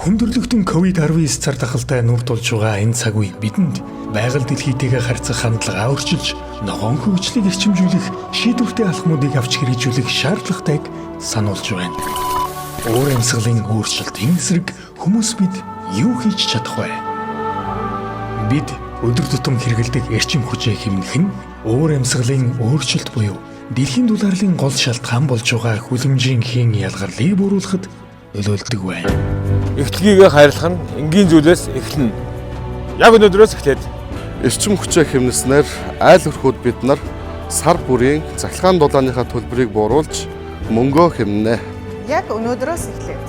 Хүндрэлтэн COVID-19 цар тахалтай нүр тулж байгаа энэ цаг үе бидэнд байгаль дэлхийтэйгээ харьцах хандлагаа өөрчилж, ногоон хөгжлийг эрчимжүүлэх, шийдвэртэй алхмуудыг авч хэрэгжүүлэх шаардлагатайг сануулж байна. Уур амьсгалын өөрчлөлтийн эсрэг хүмүүс бид юу хийж чадах вэ? Бид өдөр тутам хэрэглэдэг эрчим хүчээ хэмнэх нь уур амьсгалын өөрчлөлт буюу дэлхийн дулаалын гол шалтгаан болж байгаа хүлэмжийн хийн ялгарлыг бууруулахад нөлөөлдөг байна. Эхлэлгийгээ хайрлах нь энгийн зүйлээс эхэлнэ. Яг өнөөдрөөс эхлээд эрчим хүчээ хэмнэснээр айл өрхүүд бид нар сар бүрийн цахилгаан дулааныхаа төлбөрийг бууруулж мөнгөө хэмнэнэ. Яг өнөөдрөөс эхлээд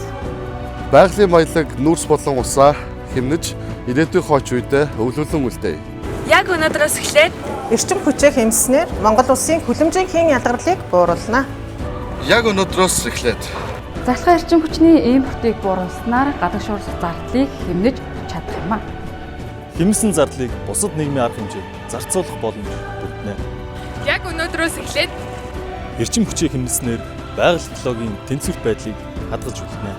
Байгалийн баялаг нүүрс болон усаа хэмнэж ирээдүйн хойч үедээ өвлүүлэн үлдээе. Яг өнөөдрөөс эхлээд эрчим хүчээ хэмснээр Монгол улсын хүлэмжийн хийн ялгарлыг бууруулна. Яг өнөөдрөөс эхлээд Засгийн эрчим хүчний импортыг бууруулснаар гадагш урлах зардлыг хэмнэж чадах юм а. Хэмсэн зардлыг бусад нийгмийн арга хэмжээ зарцуулах боломж бүрдэнэ. яг өнөөдрөөс эхлээд Эрчим хүчээ хэмнэснээр байгаль экологийн тэнцвэрт байдлыг хадгалж үлдэнэ.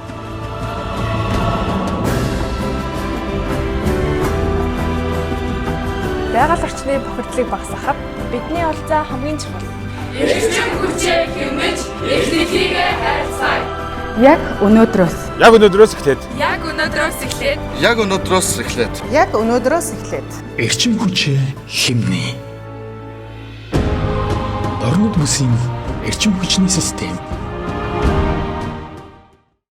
Байгаль орчны бохирдлыг багасгахад бидний олзаа хамгийн чухал. эрчим хүчээ хэмнэж эхлэлгийгээ хайрлцгаая. Яг өнөөдрөөс яг өнөөдрөөс эхлээд Яг өнөөдрөөс эхлээд яг өнөөдрөөс эхлээд Яг өнөөдрөөс эхлээд Эрчим хүчээ хэмнэ. Орнод бүсийн эрчим хүчний систем